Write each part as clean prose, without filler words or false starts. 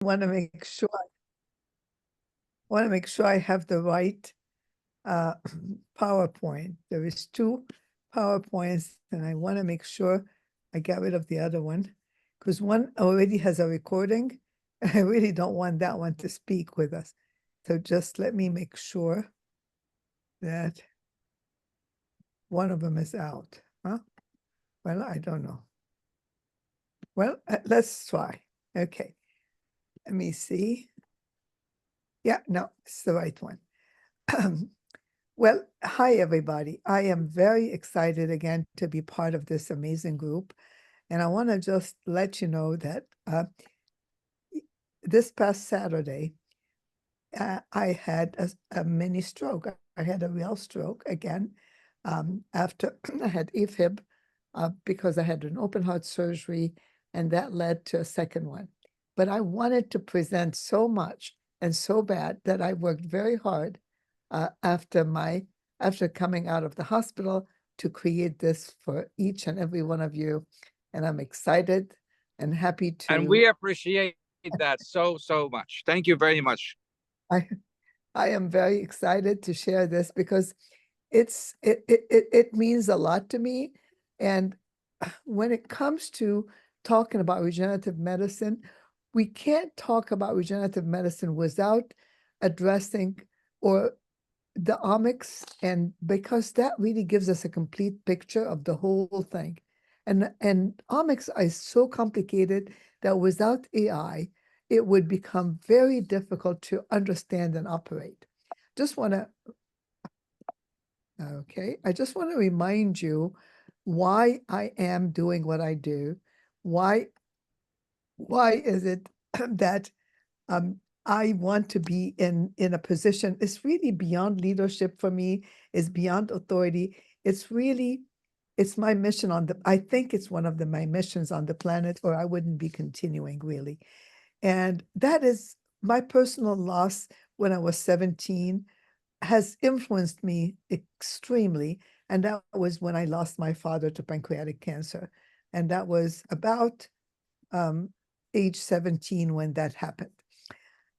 want to make sure I have the right PowerPoint. There is two PowerPoints, and I want to make sure I get rid of the other one because one already has a recording, and I really don't want that one to speak with us. So just let me make sure that one of them is out. Huh? Well, I don't know. Well, let's try. Okay. Let me see. Yeah, no, it's the right one. Well, hi, everybody. I am very excited again to be part of this amazing group. And I want to just let you know that this past Saturday, I had a mini stroke. I had a real stroke again after I had AFib because I had an open heart surgery, and that led to a second one. But I wanted to present so much and so bad that I worked very hard after coming out of the hospital to create this for each and every one of you. And I'm excited and happy to. And we appreciate that so much. Thank you very much. I am very excited to share this because it means a lot to me. And when it comes to talking about regenerative medicine, we can't talk about regenerative medicine without addressing or the omics, and because that really gives us a complete picture of the whole thing. And omics is so complicated that without AI, it would become very difficult to understand and operate. I just want to remind you why I am doing what I do. Why is it that I want to be in a position? It's really beyond leadership for me. It's beyond authority. It's my mission I think it's one of my missions on the planet, or I wouldn't be continuing really. And that is my personal loss when I was 17 has influenced me extremely. And that was when I lost my father to pancreatic cancer. And that was about age 17 when that happened.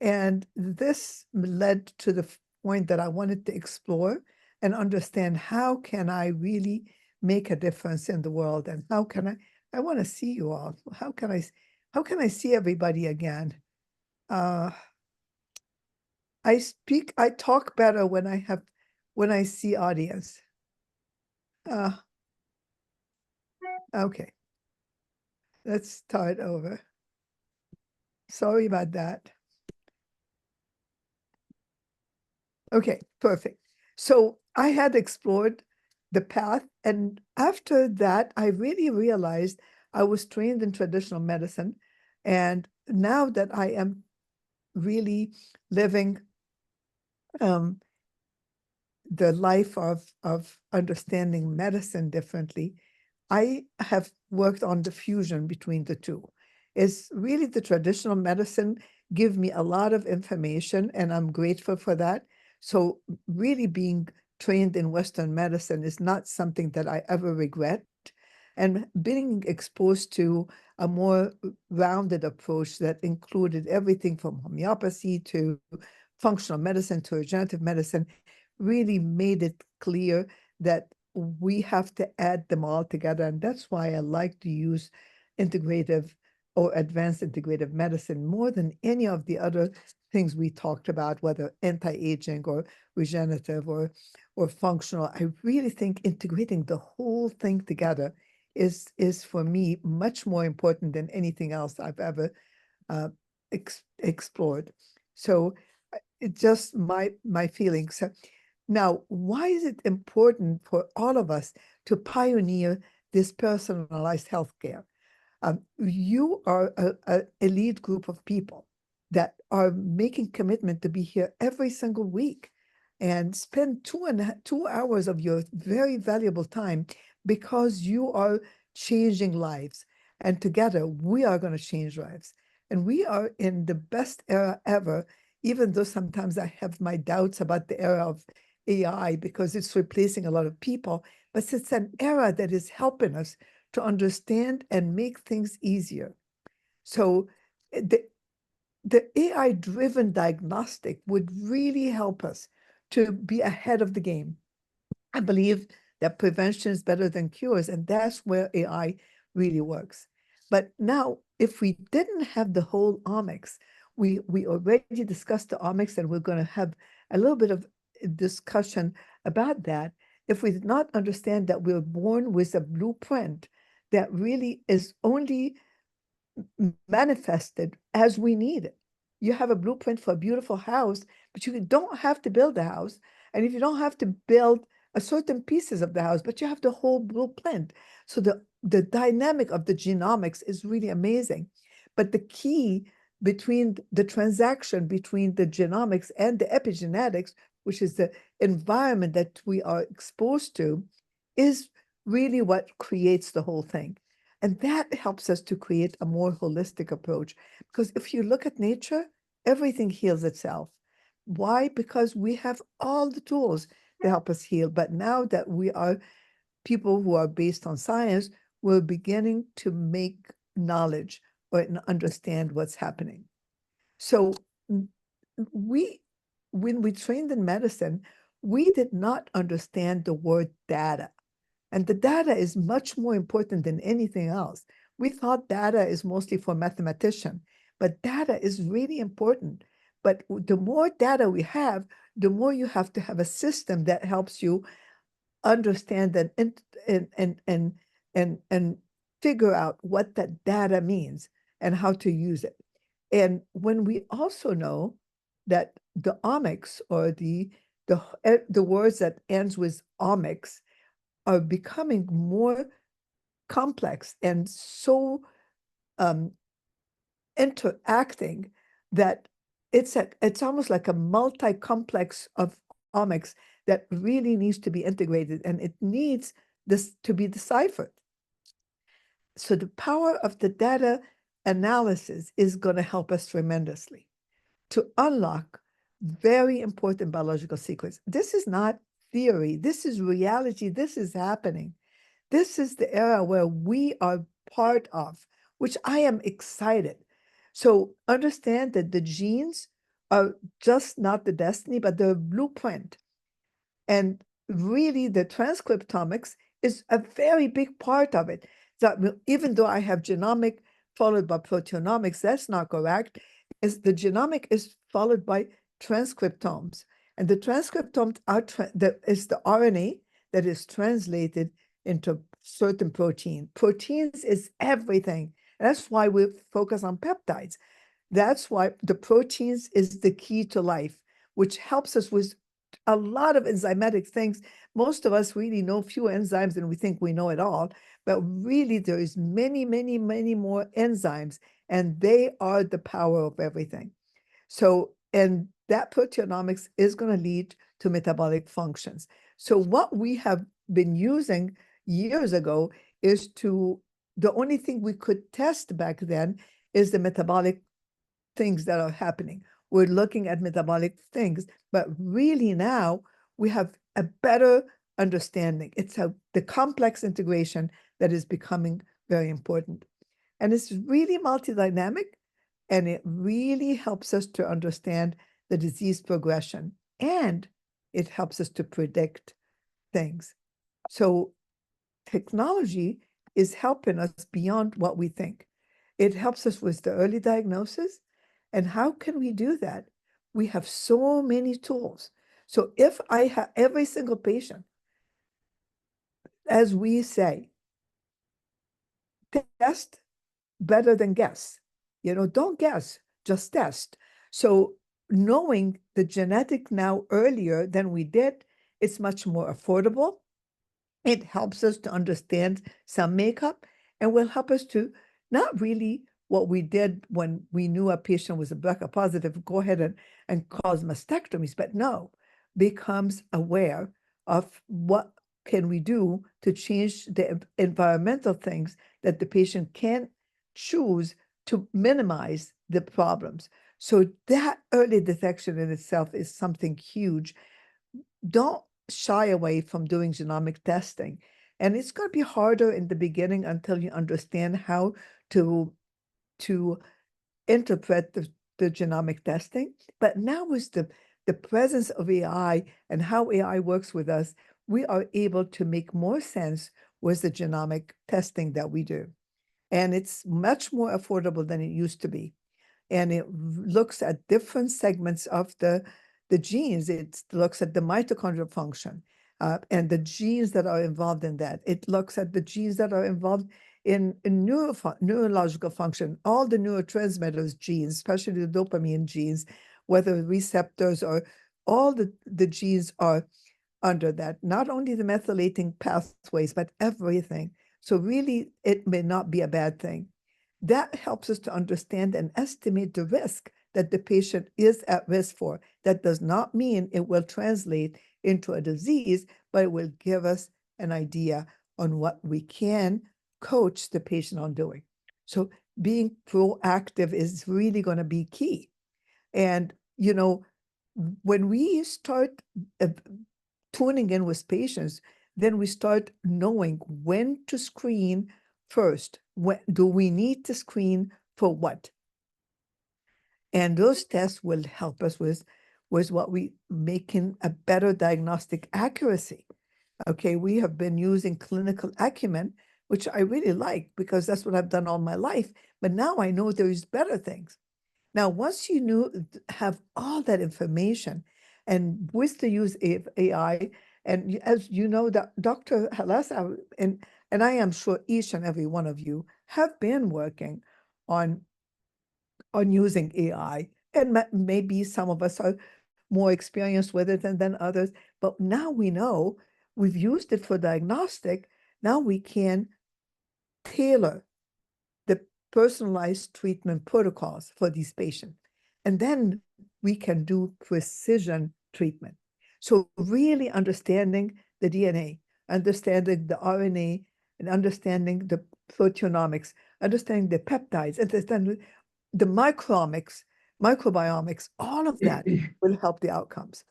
And this led to the point that I wanted to explore and understand how can I really make a difference in the world, and how can I want to see you all. How can I see everybody again? I talk better when I see audience. Okay. Let's start over. Sorry about that. Okay, perfect. So I had explored the path, and after that, I really realized I was trained in traditional medicine. And now that I am really living the life of understanding medicine differently, I have worked on the fusion between the two. It's really the traditional medicine give me a lot of information, and I'm grateful for that. So really being trained in Western medicine is not something that I ever regret. And being exposed to a more rounded approach that included everything from homeopathy to functional medicine to regenerative medicine really made it clear that we have to add them all together. And that's why I like to use integrative or advanced integrative medicine more than any of the other things we talked about, whether anti-aging or regenerative or functional. I really think integrating the whole thing together is for me much more important than anything else I've ever explored. So it's just my feelings. Now, why is it important for all of us to pioneer this personalized healthcare? You are an elite group of people that are making commitment to be here every single week and spend 2 hours of your very valuable time because you are changing lives. And together, we are going to change lives. And we are in the best era ever, even though sometimes I have my doubts about the era of AI because it's replacing a lot of people, but it's an era that is helping us to understand and make things easier. So the AI-driven diagnostic would really help us to be ahead of the game. I believe that prevention is better than cures, and that's where AI really works. But now, if we didn't have the whole omics, we already discussed the omics, and we're going to have a little bit of discussion about that. If we did not understand that we're born with a blueprint that really is only manifested as we need it. You have a blueprint for a beautiful house, but you don't have to build a house. And if you don't have to build a certain pieces of the house, but you have the whole blueprint. So the dynamic of the genomics is really amazing. But the key between the transaction between the genomics and the epigenetics, which is the environment that we are exposed to, is really what creates the whole thing. And that helps us to create a more holistic approach. Because if you look at nature, everything heals itself. Why? Because we have all the tools to help us heal. But now that we are people who are based on science, we're beginning to make knowledge or understand what's happening. So we, when we trained in medicine, we did not understand the word data. And the data is much more important than anything else. We thought data is mostly for mathematicians, but data is really important. But the more data we have, the more you have to have a system that helps you understand and figure out what that data means and how to use it. And when we also know that the omics or the words that ends with omics are becoming more complex and so interacting that it's almost like a multi-complex of omics that really needs to be integrated, and it needs this to be deciphered. So the power of the data analysis is going to help us tremendously to unlock very important biological secrets. This is not theory. This is reality. This is happening. This is the era where we are part of, which I am excited. So understand that the genes are just not the destiny, but the blueprint. And really, the transcriptomics is a very big part of it. So even though I have genomic followed by proteomics, that's not correct. Is the genomic is followed by transcriptomes, and the transcriptomes are is the RNA that is translated into certain protein. Proteins is everything. That's why we focus on peptides. That's why the proteins is the key to life, which helps us with a lot of enzymatic things. Most of us really know fewer enzymes than we think we know it all, but really there is many, many, many more enzymes, and they are the power of everything. So, and that proteomics is going to lead to metabolic functions. So what we have been using years ago is the only thing we could test back then is the metabolic things that are happening. We're looking at metabolic things, but really now we have a better understanding. It's the complex integration that is becoming very important. And it's really multidynamic, and it really helps us to understand the disease progression, and it helps us to predict things. So technology is helping us beyond what we think. It helps us with the early diagnosis. And how can we do that? We have so many tools. So if I have every single patient, as we say, test better than guess. Don't guess, just test. So knowing the genetic now earlier than we did, it's much more affordable. It helps us to understand some makeup and will help us to not really what we did when we knew a patient was a BRCA positive, go ahead and cause mastectomies, but no, becomes aware of what can we do to change the environmental things that the patient can choose to minimize the problems. So that early detection in itself is something huge. Don't shy away from doing genomic testing. And it's going to be harder in the beginning until you understand how to interpret the genomic testing, but now with the presence of AI and how AI works with us, we are able to make more sense with the genomic testing that we do. And it's much more affordable than it used to be. And it looks at different segments of the genes. It looks at the mitochondrial function and the genes that are involved in that. It looks at the genes that are involved in neurological function, all the neurotransmitters genes, especially the dopamine genes, whether receptors or all the genes are under that, not only the methylating pathways, but everything. So really, it may not be a bad thing. That helps us to understand and estimate the risk that the patient is at risk for. That does not mean it will translate into a disease, but it will give us an idea on what we can coach the patient on doing. So being proactive is really going to be key. And, you know, when we start tuning in with patients, then we start knowing when to screen first. When do we need to screen for what? And those tests will help us with what we making a better diagnostic accuracy. Okay, we have been using clinical acumen, which I really like because that's what I've done all my life. But now I know there's better things. Now, once you have all that information, and with the use of AI, and as you know, that Dr. Halasa, and I am sure each and every one of you have been working on using AI, and maybe some of us are more experienced with it than others, but now we know we've used it for diagnostic. Now we can tailor the personalized treatment protocols for these patients. And then we can do precision treatment. So really understanding the DNA, understanding the RNA, and understanding the proteomics, understanding the peptides, understanding the microbiomics, all of that will help the outcomes.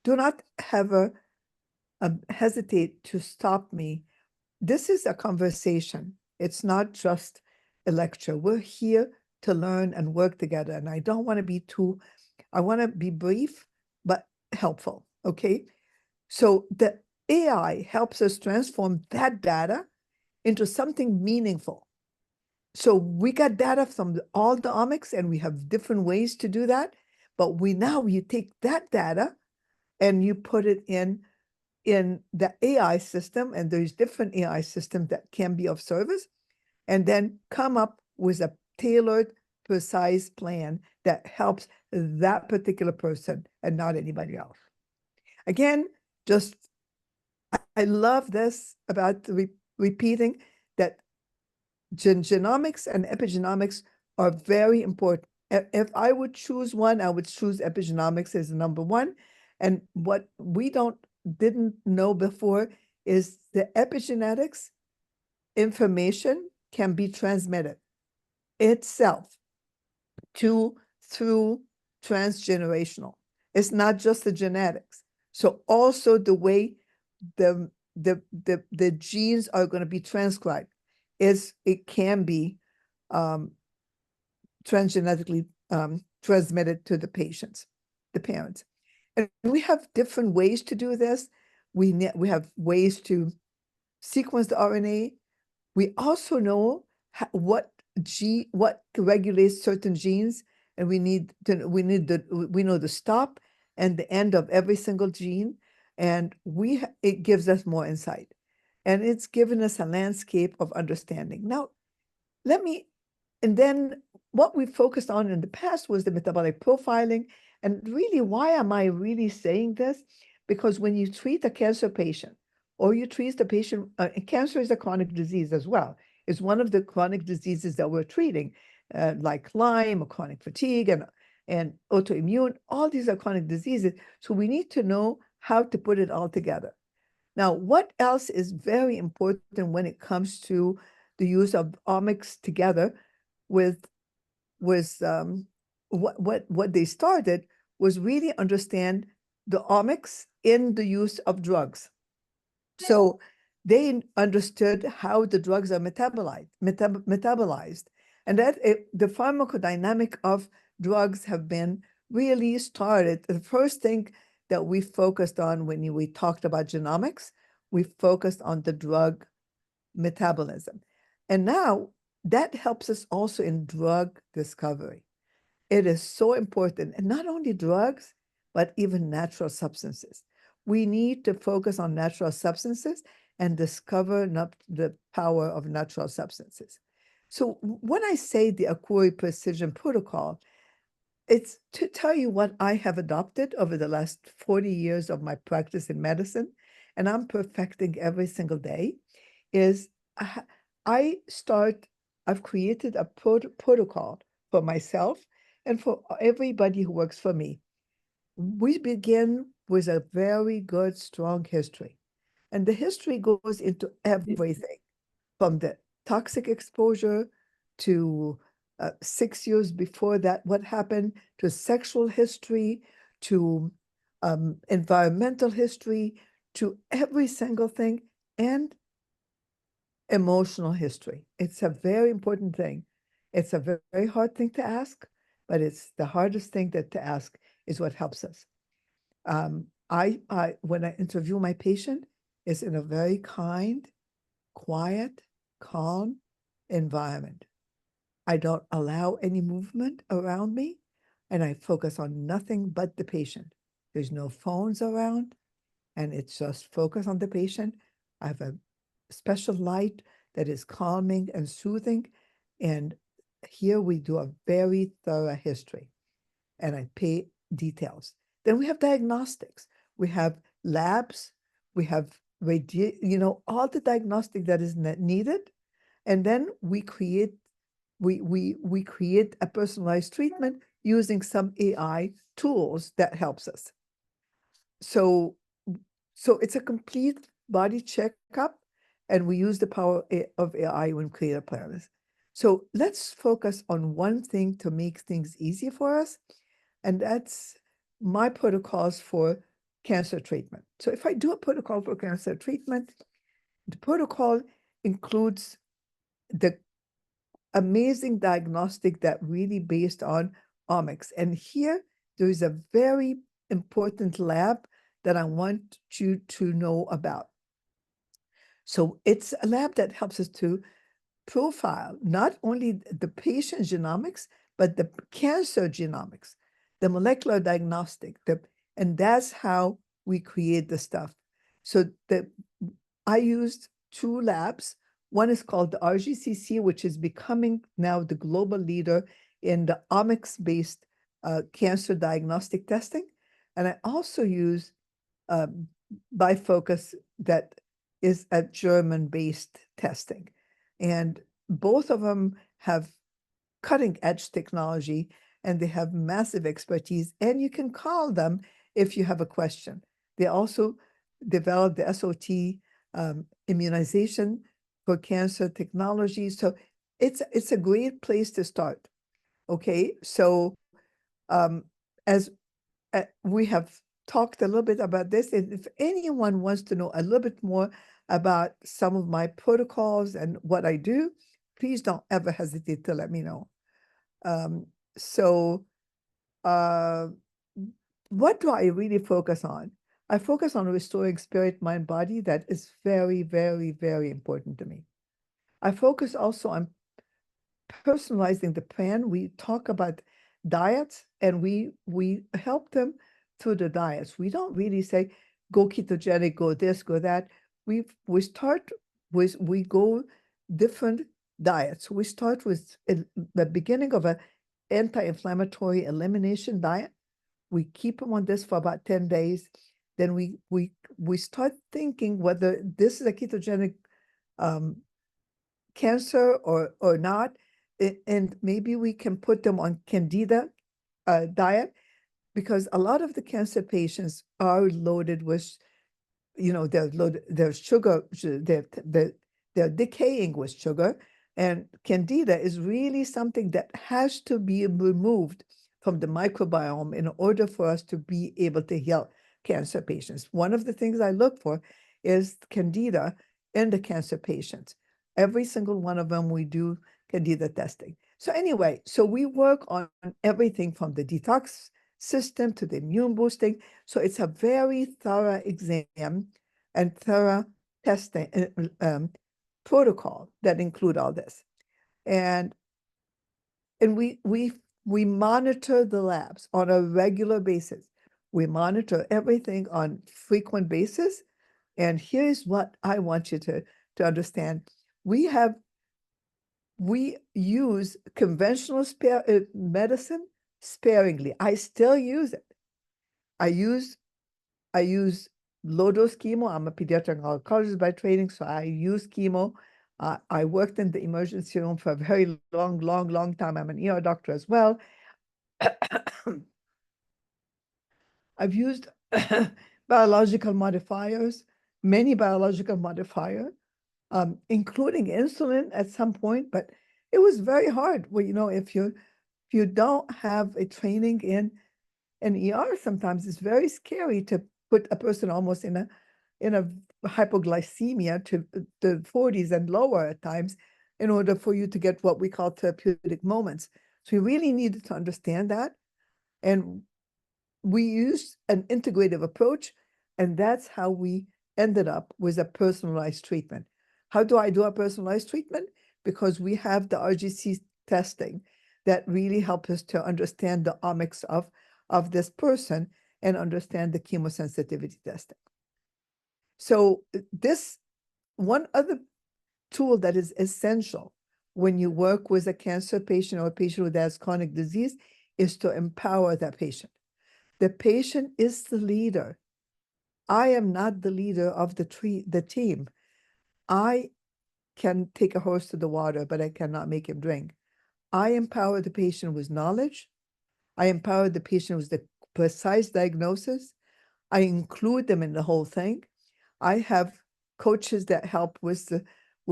Do not ever hesitate to stop me. This is a conversation. It's not just a lecture. We're here to learn and work together. And I don't want to be I want to be brief, but helpful. Okay. So the AI helps us transform that data into something meaningful. So we got data from all the omics, and we have different ways to do that. But you take that data and you put it in the AI system, and there's different AI systems that can be of service, and then come up with a tailored, precise plan that helps that particular person and not anybody else. Again, I love this about repeating that genomics and epigenomics are very important. If I would choose one, I would choose epigenomics as number one. And what we didn't know before is the epigenetics information can be transmitted itself through transgenerational. It's not just the genetics. So also the way the genes are going to be transcribed it can be transgenetically transmitted to the parents. And we have different ways to do this. We have ways to sequence the RNA. We also know what regulates certain genes, and we know the stop and the end of every single gene, and it gives us more insight, and it's given us a landscape of understanding. Now, and then what we focused on in the past was the metabolic profiling. And really, why am I really saying this? Because when you treat a cancer patient, or you treat the patient, cancer is a chronic disease as well. It's one of the chronic diseases that we're treating, like Lyme or chronic fatigue and autoimmune. All these are chronic diseases. So we need to know how to put it all together. Now, what else is very important when it comes to the use of omics together with what they started was really understand the omics in the use of drugs. So they understood how the drugs are metabolized, and that the pharmacodynamic of drugs have been really started. The first thing that we focused on when we talked about genomics, we focused on the drug metabolism. And now that helps us also in drug discovery. It is so important, and not only drugs, but even natural substances. We need to focus on natural substances and discover the power of natural substances. So when I say the Akoury Precision Protocol, it's to tell you what I have adopted over the last 40 years of my practice in medicine, and I'm perfecting every single day, is I've created a protocol for myself and for everybody who works for me. We begin with a very good, strong history. And the history goes into everything from the toxic exposure to 6 years before that, what happened, to sexual history, to environmental history, to every single thing, and emotional history. It's a very important thing. It's a very hard thing to ask, but it's the hardest thing to ask is what helps us. When I interview my patient, it's in a very kind, quiet, calm environment. I don't allow any movement around me, and I focus on nothing but the patient. There's no phones around, and it's just focus on the patient. I have a special light that is calming and soothing, and here we do a very thorough history, and I pay details. Then we have diagnostics. We have labs. We have all the diagnostic that is needed, and then we create a personalized treatment using some AI tools that helps us. So it's a complete body checkup, and we use the power of AI when create a plan. So let's focus on one thing to make things easier for us, and that's my protocols for cancer treatment. So if I do a protocol for cancer treatment, the protocol includes the amazing diagnostic that really based on omics. And here there is a very important lab that I want you to know about. So it's a lab that helps us to profile not only the patient genomics, but the cancer genomics, the molecular diagnostic, and that's how we create the stuff. So I used two labs. One is called the RGCC, which is becoming now the global leader in the omics-based cancer diagnostic testing. And I also use Bifocus that is a German-based testing. And both of them have cutting-edge technology, and they have massive expertise, and you can call them if you have a question. They also developed the SOT immunization for cancer technology. So it's a great place to start. Okay, so as we have talked a little bit about this, and if anyone wants to know a little bit more about some of my protocols and what I do, please don't ever hesitate to let me know. So what do I really focus on? I focus on restoring spirit, mind, body. That is very, very, very important to me. I focus also on personalizing the plan. We talk about diets, and we help them through the diets. We don't really say, go ketogenic, go this, go that. We go different diets. We start with the beginning of an anti-inflammatory elimination diet. We keep them on this for about 10 days. Then we start thinking whether this is a ketogenic cancer or not, and maybe we can put them on Candida diet, because a lot of the cancer patients are loaded with, there's sugar, they're decaying with sugar, and Candida is really something that has to be removed from the microbiome in order for us to be able to heal cancer patients. One of the things I look for is Candida in the cancer patients. Every single one of them, we do Candida testing. So anyway, so we work on everything from the detox system to the immune boosting. So it's a very thorough exam and thorough testing protocol that include all this. And we monitor the labs on a regular basis. We monitor everything on frequent basis. And here's what I want you to understand. We use conventional medicine sparingly. I still use it. I use low dose chemo. I'm a pediatric oncologist by training, so I use chemo. I worked in the emergency room for a very long time. I'm an ER doctor as well. I've used biological modifiers, many biological modifiers, including insulin at some point, but it was very hard. Well, if you don't have a training in an ER, sometimes it's very scary to put a person almost in a hypoglycemia to the 40s and lower at times in order for you to get what we call therapeutic moments. So you really needed to understand that. And we used an integrative approach, and that's how we ended up with a personalized treatment. How do I do a personalized treatment? Because we have the RGC testing that really helps us to understand the omics of this person and understand the chemosensitivity testing. So this one other tool that is essential when you work with a cancer patient or a patient who has chronic disease is to empower that patient. The patient is the leader. I am not the leader of the team. I can take a horse to the water, but I cannot make him drink. I empower the patient with knowledge. I empower the patient with the precise diagnosis. I include them in the whole thing. I have coaches that help with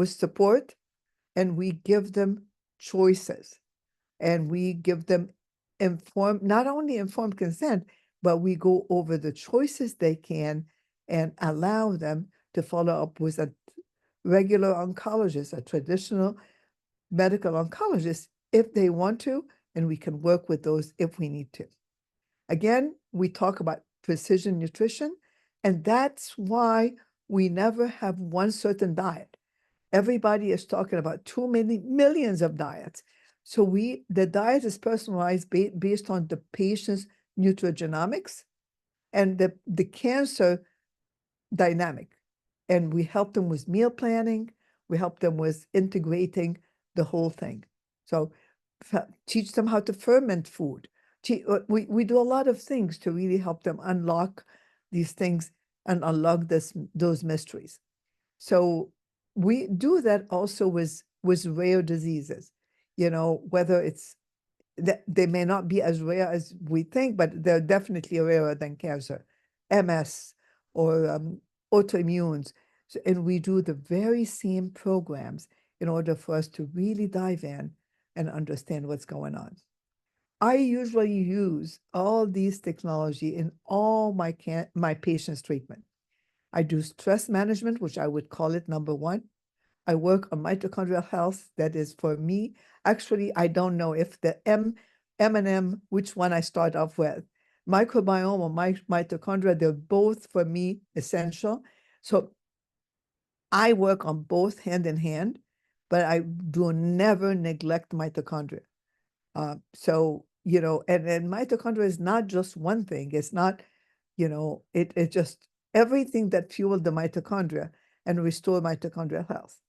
support, and we give them choices, and we give them not only informed consent, but we go over the choices they can and allow them to follow up with a regular oncologist, a traditional medical oncologist, if they want to, and we can work with those if we need to. Again, we talk about precision nutrition, and that's why we never have one certain diet. Everybody is talking about too many millions of diets. So the diet is personalized based on the patient's nutrigenomics and the cancer dynamic. And we help them with meal planning. We help them with integrating the whole thing. So teach them how to ferment food. We do a lot of things to really help them unlock these things and unlock those mysteries. So we do that also with rare diseases, whether it's that they may not be as rare as we think, but they're definitely rarer than cancer, MS, or autoimmunes. So, and we do the very same programs in order for us to really dive in and understand what's going on. I usually use all these technology in all my patients' treatment. I do stress management, which I would call it number one. I work on mitochondrial health. That is for me. Actually, I don't know if the M, which one I start off with. Microbiome or mitochondria, they're both for me essential. So I work on both hand in hand, but I do never neglect mitochondria. And mitochondria is not just one thing. It's not, it just everything that fueled the mitochondria and restore mitochondrial health.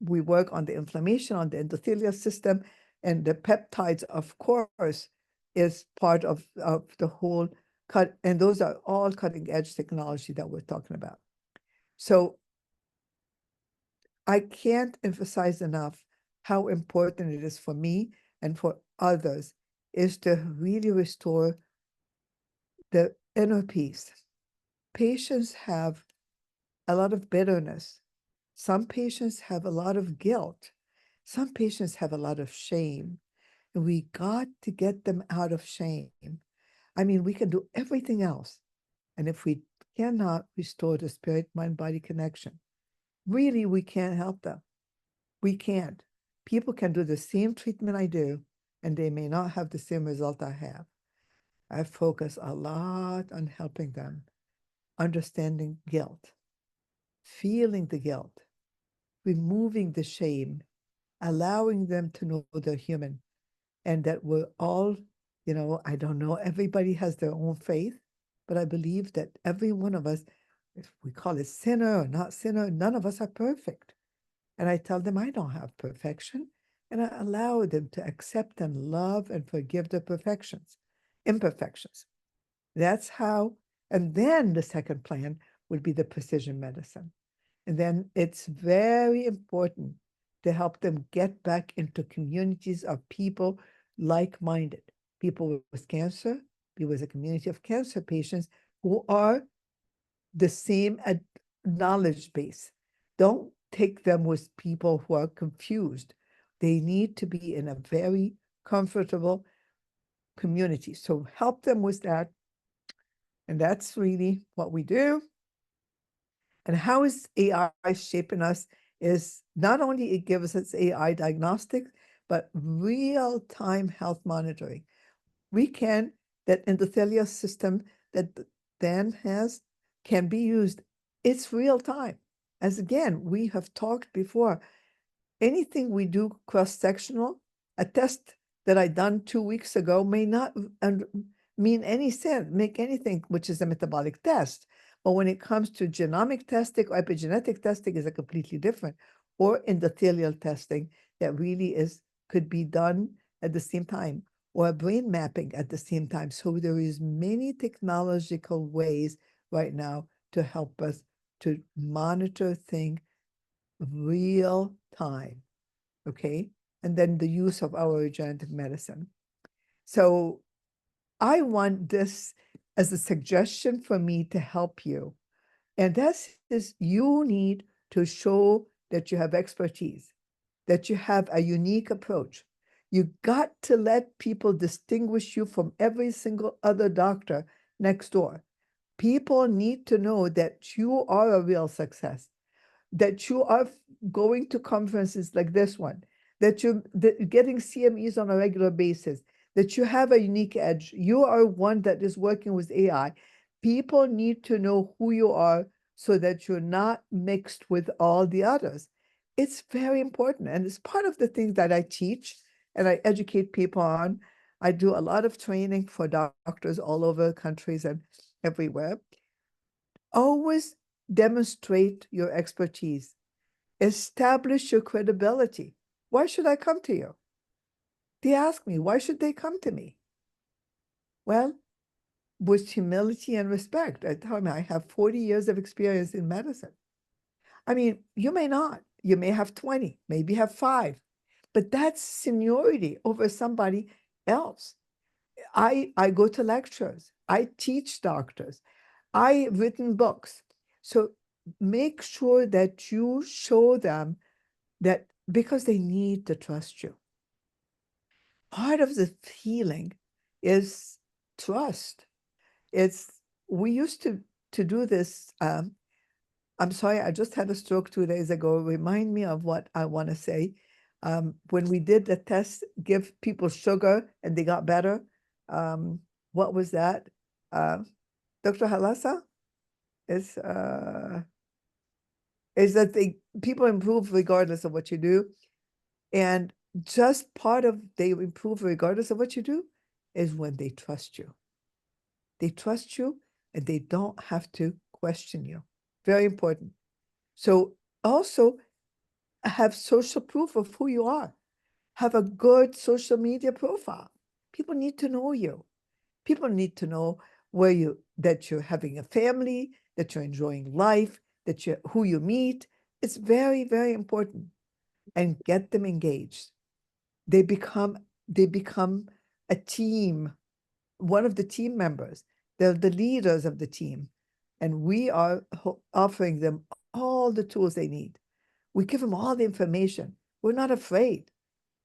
We work on the inflammation, on the endothelial system, and the peptides, of course, is part of the whole cut. And those are all cutting edge technology that we're talking about. So I can't emphasize enough how important it is for me and for others is to really restore the inner peace. Patients have a lot of bitterness. Some patients have a lot of guilt. Some patients have a lot of shame. And we got to get them out of shame. I mean, we can do everything else. And if we cannot restore the spirit, mind, body connection, really, we can't help them. We can't. People can do the same treatment I do, and they may not have the same result I have. I focus a lot on helping them understanding guilt, feeling the guilt, removing the shame, allowing them to know they're human and that we're all, I don't know, everybody has their own faith, but I believe that every one of us, if we call it sinner or not sinner, none of us are perfect. And I tell them I don't have perfection, and I allow them to accept and love and forgive their imperfections. That's how, and then the second plan would be the precision medicine. And then it's very important to help them get back into communities of people like-minded, people with cancer, be with a community of cancer patients who are the same knowledge base. Don't take them with people who are confused. They need to be in a very comfortable community. So help them with that. And that's really what we do. And how is AI shaping us is not only it gives us AI diagnostics, but real-time health monitoring. We can, that endothelial system that Dan has can be used. It's real time. As again, we have talked before, anything we do cross-sectional, a test that I done 2 weeks ago may not mean any sense, make anything, which is a metabolic test. But when it comes to genomic testing or epigenetic testing is a completely different, or endothelial testing that really could be done at the same time, or brain mapping at the same time. So there is many technological ways right now to help us to monitor things real time, okay? And then the use of our regenerative medicine. So I want this as a suggestion for me to help you. And that is you need to show that you have expertise, that you have a unique approach. You got to let people distinguish you from every single other doctor next door. People need to know that you are a real success, that you are going to conferences like this one, that you're getting CMEs on a regular basis, that you have a unique edge. You are one that is working with AI. People need to know who you are so that you're not mixed with all the others. It's very important. And it's part of the things that I teach and I educate people on. I do a lot of training for doctors all over countries and everywhere. Always demonstrate your expertise. Establish your credibility. Why should I come to you? They ask me, why should they come to me? Well, with humility and respect. I tell them I have 40 years of experience in medicine. I mean, you may not. You may have 20, maybe have 5, but that's seniority over somebody else. I go to lectures. I teach doctors. I've written books. So make sure that you show them that because they need to trust you. Part of the healing is trust. We used to do this. I'm sorry, I just had a stroke 2 days ago. Remind me of what I want to say. When we did the test, give people sugar and they got better. What was that? Dr. Halassa? Is that people improve regardless of what you do. And just part of they improve regardless of what you do is when they trust you. They trust you and they don't have to question you. Very important. So also have social proof of who you are. Have a good social media profile. People need to know you. People need to know that you're having a family, that you're enjoying life, who you meet. It's very, very important. And get them engaged. They become a team, one of the team members. They're the leaders of the team. And we are offering them all the tools they need. We give them all the information. We're not afraid.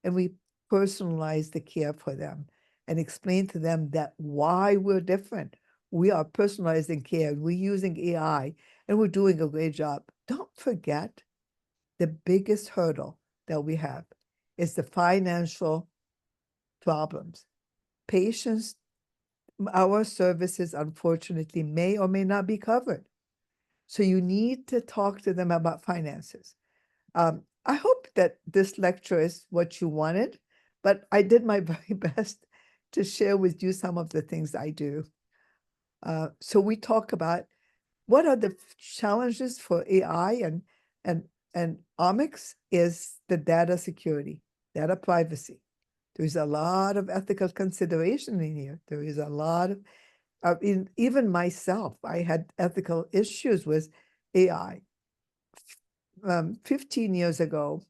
And we personalize the care for them and explain to them that why we're different. We are personalizing care. We're using AI and we're doing a great job. Don't forget the biggest hurdle that we have is the financial problems. Patients, our services, unfortunately, may or may not be covered. So you need to talk to them about finances. I hope that this lecture is what you wanted, but I did my very best to share with you some of the things I do. So we talk about what are the challenges for AI and omics is the data security, data privacy. There's a lot of ethical consideration in here. There is a lot of, even myself, I had ethical issues with AI. 15 years ago,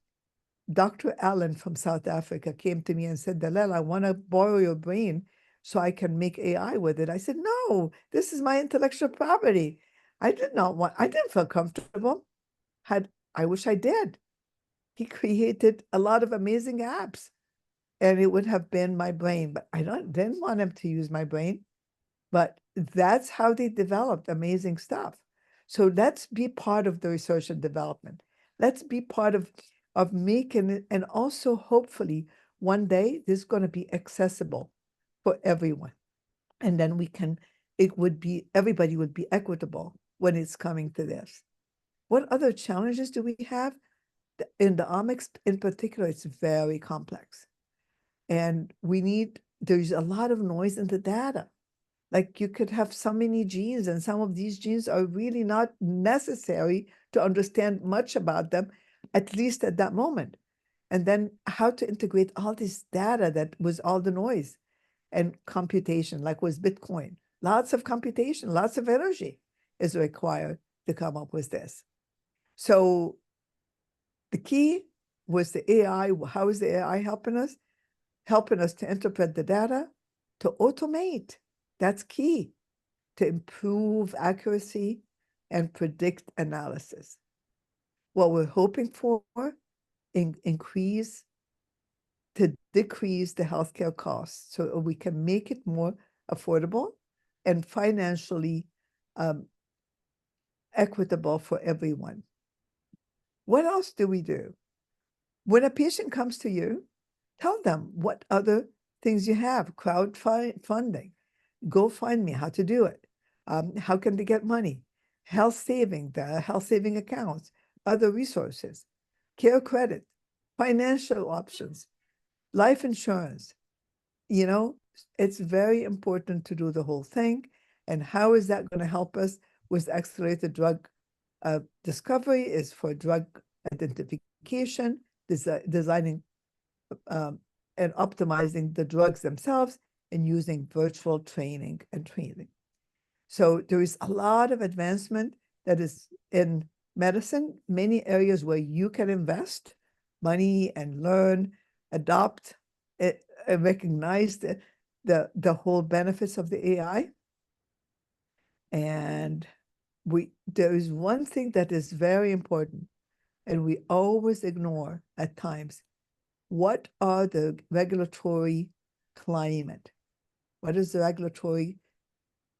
Dr. Allen from South Africa came to me and said, Dalal, I want to borrow your brain so I can make AI with it. I said, no, this is my intellectual property. I didn't feel comfortable. I wish I did. He created a lot of amazing apps and it would have been my brain, but didn't want him to use my brain. But that's how they developed amazing stuff. So let's be part of the research and development. Let's be part of making it, and also hopefully one day this is going to be accessible for everyone. And then everybody would be equitable when it's coming to this. What other challenges do we have? In the omics in particular, it's very complex. And there's a lot of noise in the data. Like you could have so many genes, and some of these genes are really not necessary to understand much about them, at least at that moment. And then how to integrate all this data that was all the noise and computation, like with Bitcoin. Lots of computation, lots of energy is required to come up with this. So the key was the AI. How is the AI helping us? Helping us to interpret the data, to automate. That's key to improve accuracy and predict analysis. What we're hoping for, increase to decrease the healthcare costs so we can make it more affordable and financially equitable for everyone. What else do we do? When a patient comes to you, tell them what other things you have, crowdfunding, GoFundMe, how to do it. How can they get money? The health saving accounts, other resources, care credit, financial options, life insurance. You know, it's very important to do the whole thing. And how is that going to help us with accelerated drug discovery is for drug identification, designing and optimizing the drugs themselves and using virtual training and training. So there is a lot of advancement that is in medicine, many areas where you can invest money and learn, adopt, and recognize the whole benefits of the AI. And there is one thing that is very important, and we always ignore at times. What are the regulatory climate? What is the regulatory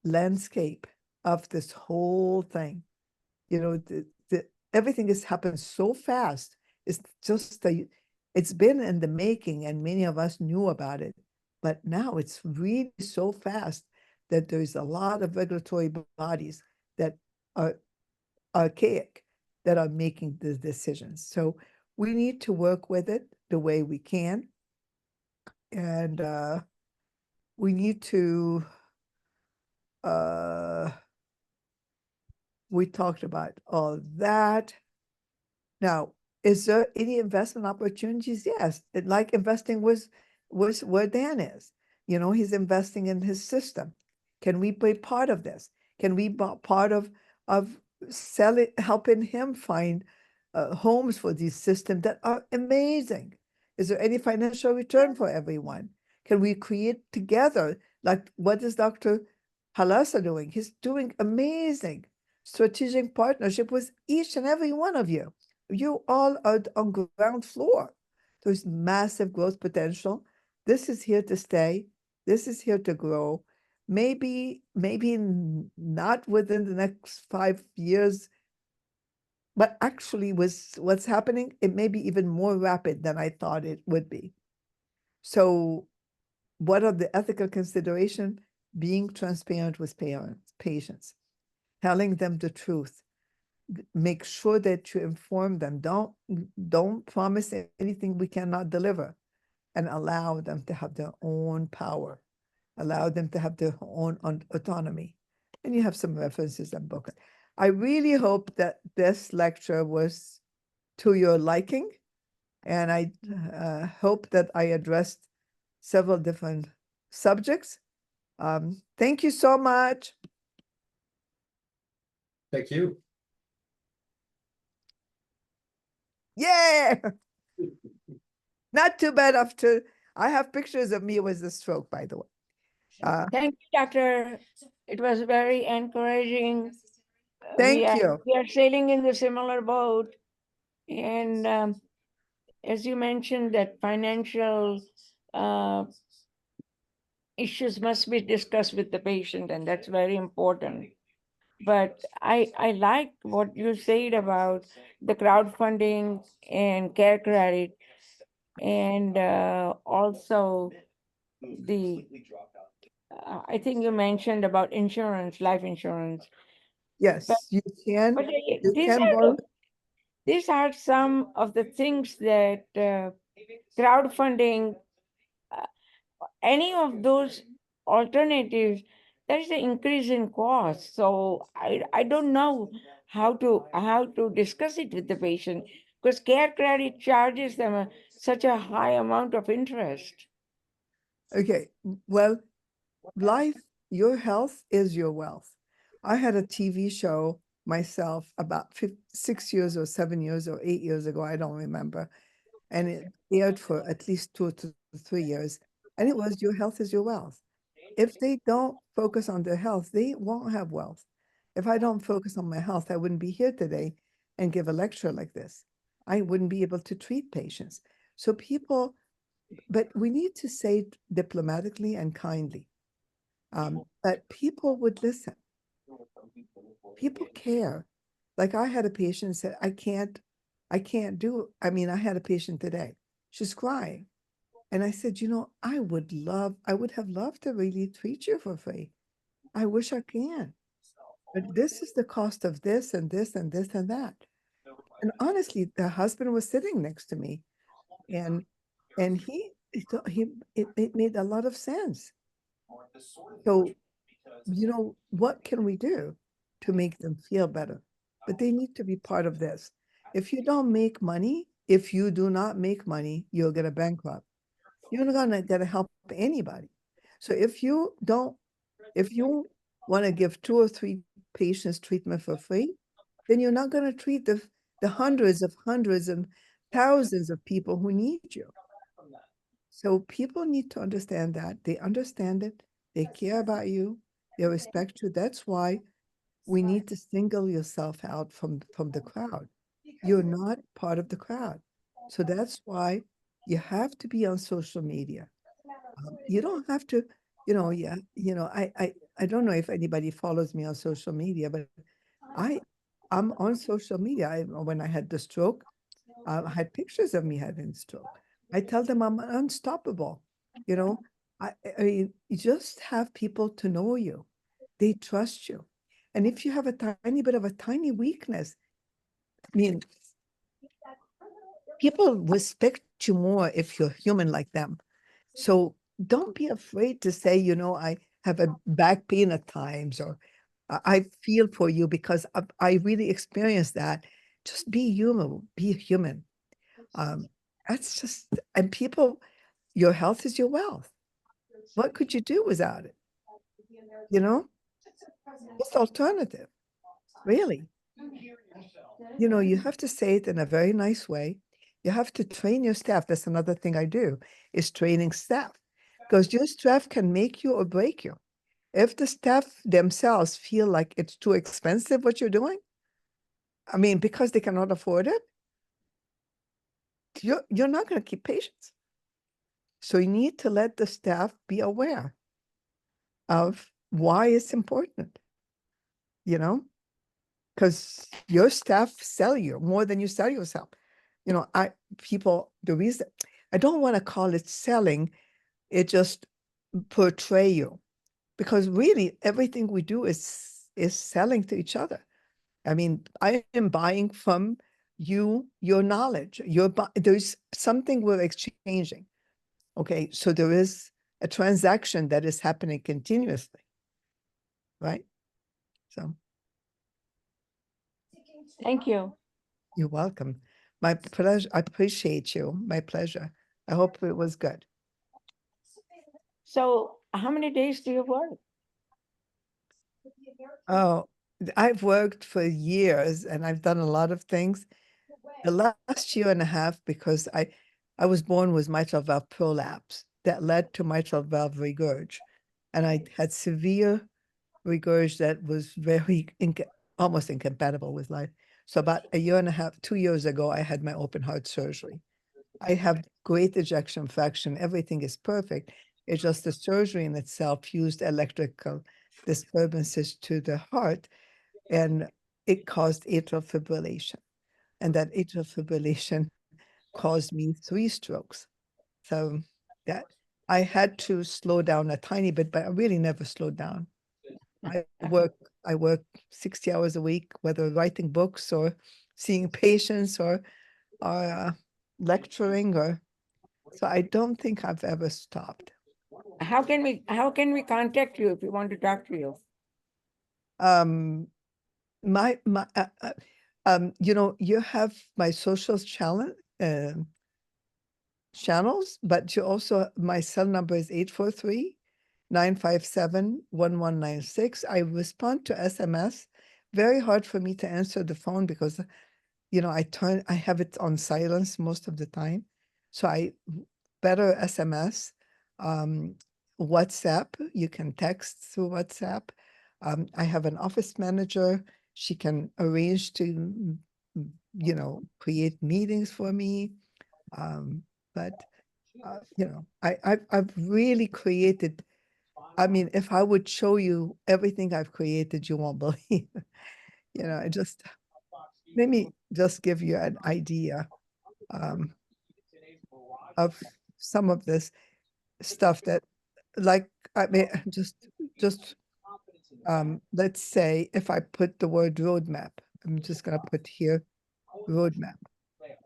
landscape of this whole thing? You know, everything has happened so fast. It's just it's been in the making, and many of us knew about it, but now it's really so fast that there's a lot of regulatory bodies that are archaic that are making the decisions. So we need to work with it the way we can, and we need to. We talked about all that. Now, is there any investment opportunities? Yes, like investing was where Dan is. You know, he's investing in his system. Can we be part of this? Can we be part of helping him find homes for these systems that are amazing? Is there any financial return for everyone? Can we create together, like what is Dr. Halasa doing? He's doing amazing strategic partnership with each and every one of you. You all are on ground floor. There's massive growth potential. This is here to stay. This is here to grow. Maybe not within the next 5 years, but actually with what's happening, it may be even more rapid than I thought it would be. So what are the ethical considerations? Being transparent with patients, telling them the truth. Make sure that you inform them. Don't promise anything we cannot deliver, and allow them to have their own power. Allow them to have their own autonomy. And you have some references and books. I really hope that this lecture was to your liking, and I hope that I addressed several different subjects. Thank you so much. Thank you. Yeah, not too bad after. I have pictures of me with the stroke, by the way. Thank you, Doctor. It was very encouraging. Thank you. We are sailing in the similar boat. And as you mentioned, that financial issues must be discussed with the patient, and that's very important. But I like what you said about the crowdfunding and care credit, and also the I think you mentioned about insurance, life insurance. But Yes, you can. but You can borrow. these are some of the things that crowdfunding, any of those alternatives, there is an increase in cost. So I don't know how to discuss it with the patient, because care credit charges them such a high amount of interest. Okay, well, life, your health is your wealth. I had a TV show myself about 6 years or 7 years or 8 years ago, I don't remember. And it aired for at least 2 to 3 years. And it was your health is your wealth. If they don't focus on their health, they won't have wealth. If I don't focus on my health, I wouldn't be here today and give a lecture like this. I wouldn't be able to treat patients. So people, but we need to say it diplomatically and kindly. But people would listen. People care. Like I had a patient said, I can't do, I mean, I had a patient today. She's crying. And I said, I would have loved to really treat you for free. I wish I can. But this is the cost of this and this and this and that. And honestly, the husband was sitting next to me, and it made a lot of sense. So, what can we do to make them feel better? But they need to be part of this. If you do not make money, you'll get a bankrupt. You're not gonna help anybody. So if you want to give 2 or 3 patients treatment for free, then you're not going to treat the hundreds and thousands of people who need you. So people need to understand that. They understand it. They care about you. They respect you. That's why we need to single yourself out from the crowd. You're not part of the crowd. So that's why you have to be on social media. You don't have to, yeah, I don't know if anybody follows me on social media, but I'm on social media. When I had the stroke, I had pictures of me having stroke. I tell them I'm unstoppable. You know, I mean, you just have people to know you. They trust you. And if you have a tiny bit of a tiny weakness, I mean, people respect you more if you're human like them. So don't be afraid to say, I have a back pain at times, or I feel for you because I really experienced that. Just be human, be human. That's just, and people, your health is your wealth. What could you do without it? What's the alternative? Really? You have to say it in a very nice way. You have to train your staff. That's another thing I do, is training staff, because your staff can make you or break you. If the staff themselves feel like it's too expensive what you're doing, I mean, because they cannot afford it, you're not going to keep patients. So you need to let the staff be aware of why it's important, you know? because your staff sell you more than you sell yourself. You know, the reason I don't want to call it selling, it just portray you, because really everything we do is selling to each other. I mean, I am buying from you your knowledge. There's something we're exchanging. Okay, so there is a transaction that is happening continuously, right? So Thank you. you're welcome. My pleasure. I appreciate you. My pleasure. I hope it was good. So how many days do you work? Oh, I've worked for years and I've done a lot of things. The last year and a half, because I was born with mitral valve prolapse that led to mitral valve regurg. And I had severe regurg that was very almost incompatible with life. So about a year and a half, 2 years ago, I had my open heart surgery. I have great ejection fraction. Everything is perfect. It's just the surgery in itself fused electrical disturbances to the heart, and it caused atrial fibrillation. And that atrial fibrillation caused me 3 strokes. So that I had to slow down a tiny bit, but I really never slowed down. I work 60 hours a week, whether writing books or seeing patients or lecturing, or so I don't think I've ever stopped. How can we contact you if we want to talk to you? Um, my you have my social channels, but you also, my cell number is 843-957-1196. I respond to SMS. Very hard for me to answer the phone because, I have it on silence most of the time. So better SMS, WhatsApp, you can text through WhatsApp. I have an office manager. She can arrange to, create meetings for me. But I've really created. I mean, if I would show you everything I've created, you won't believe. I just let me just give you an idea um, of some of this stuff that, like, I mean, just let's say if I put the word roadmap, I'm just gonna put here roadmap.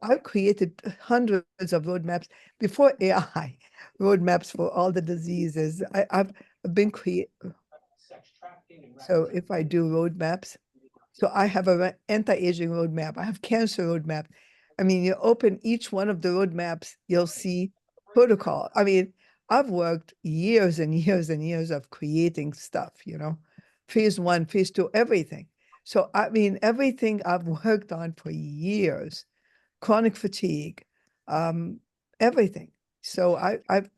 I've created hundreds of roadmaps before AI, roadmaps for all the diseases. I've been create. So if I do roadmaps, so I have a anti-aging roadmap. I have cancer roadmap. I mean, you open each one of the roadmaps, you'll see protocol. I mean, I've worked years and years and years of creating stuff, phase 1, phase 2, everything. So, I mean, everything I've worked on for years, chronic fatigue, um, everything. So I've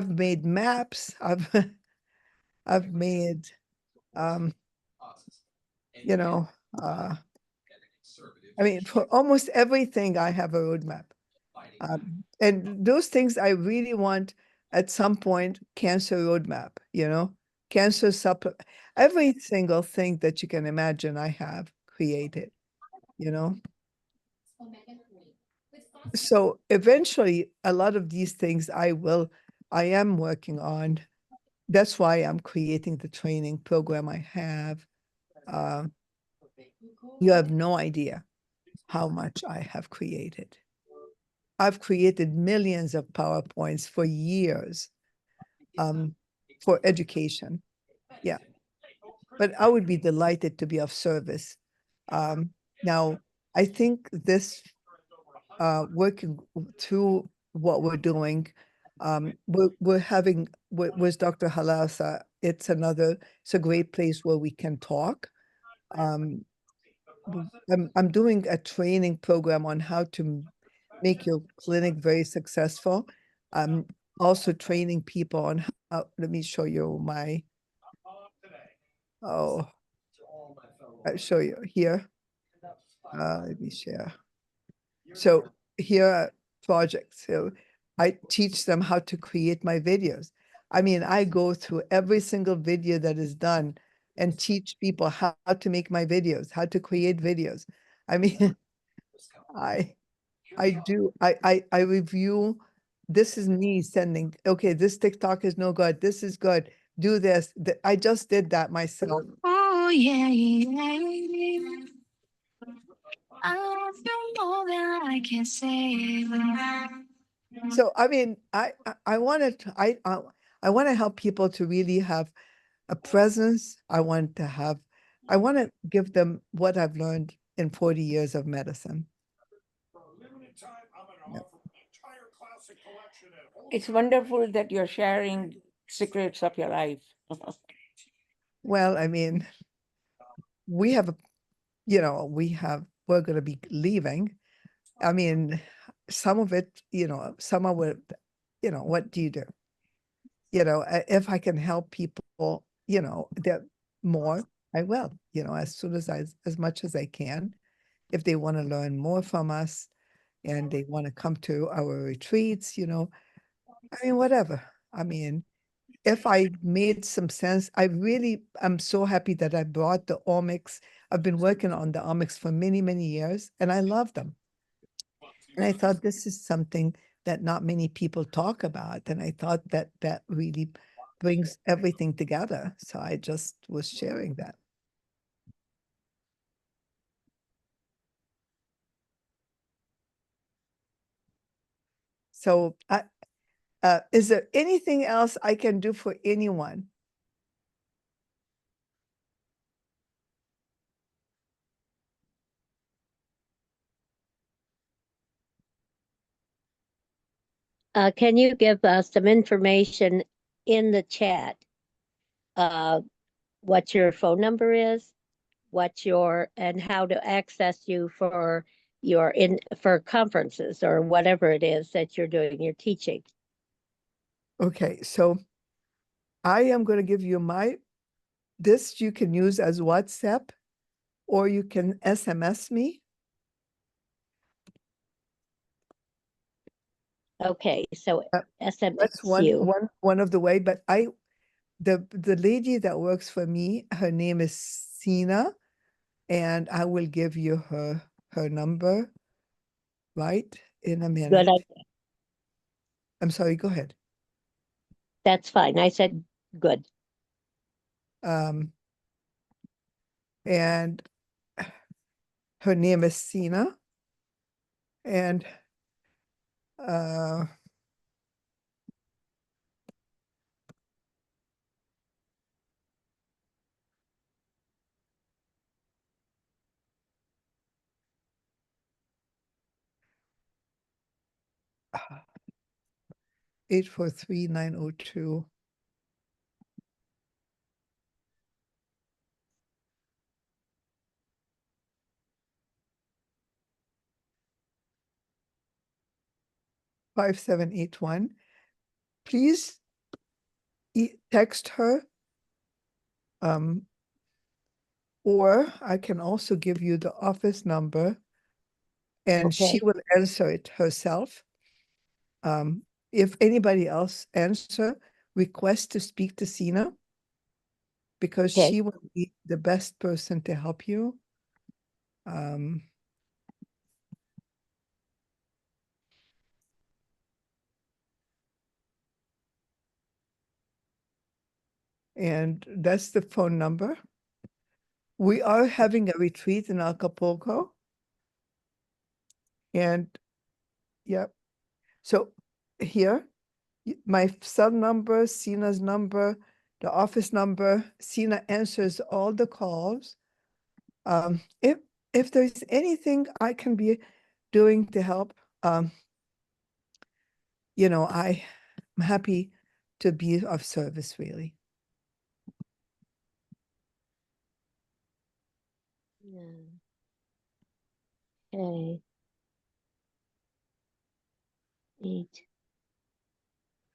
made maps. I've made, um, you know, uh, I mean, for almost everything, I have a roadmap. And those things I really want at some point, cancer roadmap, cancer every single thing that you can imagine, I have created, you know. So eventually, a lot of these things I am working on. That's why I'm creating the training program I have. Uh, you have no idea how much I have created. I've created millions of PowerPoints for years for education. Yeah, but I would be delighted to be of service. Now, I think this working through what we're doing, we're having with Dr. Halasa, it's a great place where we can talk. Um, I'm doing a training program on how to make your clinic very successful. I'm also training people on how, let me show you oh, I'll show you here. Let me share. So here are projects. So I teach them how to create my videos. I mean, I go through every single video that is done and teach people how to make my videos, how to create videos. I mean, I do, I review, this is me sending, okay, this TikTok is no good, this is good, do this. I just did that myself. Oh, yeah, yeah. I love you more than I can say. So, I mean, I wanted to, I want to help people to really have a presence. I want to give them what I've learned in 40 years of medicine. Yeah. It's wonderful that you're sharing secrets of your life. Well, I mean, we have, we're going to be leaving. I mean, some of it, some of it, what do you do? If I can help people, that more, I will, as soon as much as I can. If they want to learn more from us and they want to come to our retreats, I mean, whatever. I mean, if I made some sense, I'm so happy that I brought the omics. I've been working on the omics for many, many years, and I love them. And I thought this is something that not many people talk about. And I thought that really brings everything together. So I just was sharing that. So is there anything else I can do for anyone? Can you give us some information in the chat? What your phone number is, and how to access you for for conferences or whatever it is that you're doing, you're teaching. Okay, so I am going to give you this you can use as WhatsApp, or you can SMS me. Okay, so That's SMS one you. one of the way, but the lady that works for me, her name is Sina, and I will give you her number right in a Good, minute. I'm sorry, go ahead. that's fine. I said good. And her name is Sina, and 843-902. $5781. Please text her, or I can also give you the office number, and she Okay. will answer it herself. If anybody else answer, request to speak to Sina, because Okay. she will be the best person to help you. And that's the phone number. We are having a retreat in Acapulco. And yep. So here, my cell number, Sina's number, the office number. Sina answers all the calls. If there's anything I can be doing to help, I'm happy to be of service, really. Okay. 8,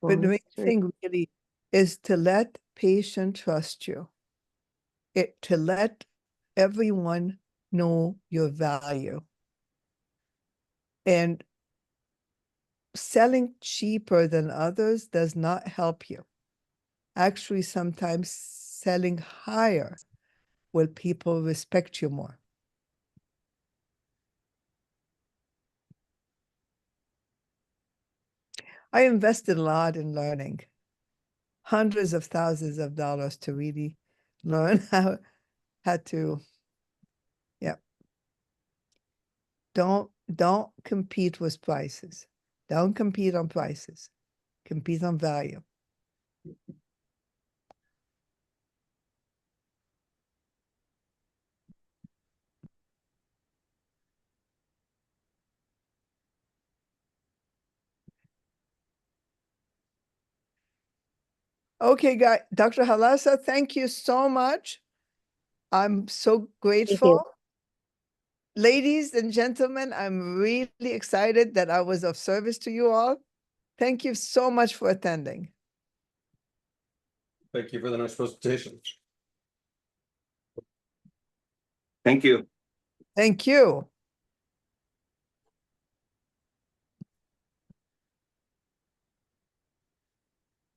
But the 4, main 3. thing really is to let patient trust you. To let everyone know your value. And selling cheaper than others does not help you. Actually, sometimes selling higher, will people respect you more? I invested a lot in learning, hundreds of thousands of dollars to really learn how to, yeah. Don't compete with prices. Don't compete on prices. Compete on value. Okay, guy, Dr. Halasa, thank you so much. I'm so Thank grateful. you. Ladies and gentlemen, I'm really excited that I was of service to you all. Thank you so much for attending. Thank you for the nice presentation. Thank you. Thank you.